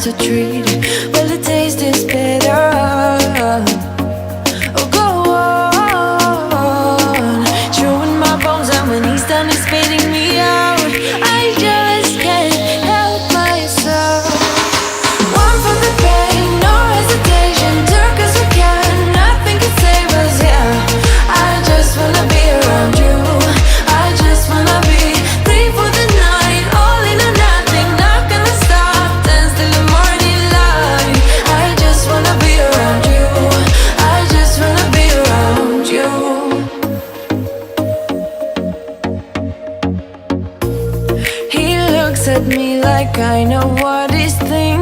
a treat. Well, the taste is better. Oh, go on, chewing my bones out when he's done is spitting me out. I just can't help myself. One for the pain, no hesitation. Took us again, nothing can save us, yeah. I just wanna be around you. I just wanna be free for the night. All in or nothing, not gonna stop. Dance till the morning light. I just wanna be around you. I just wanna be around you. He looks at me like I know what he's thinking.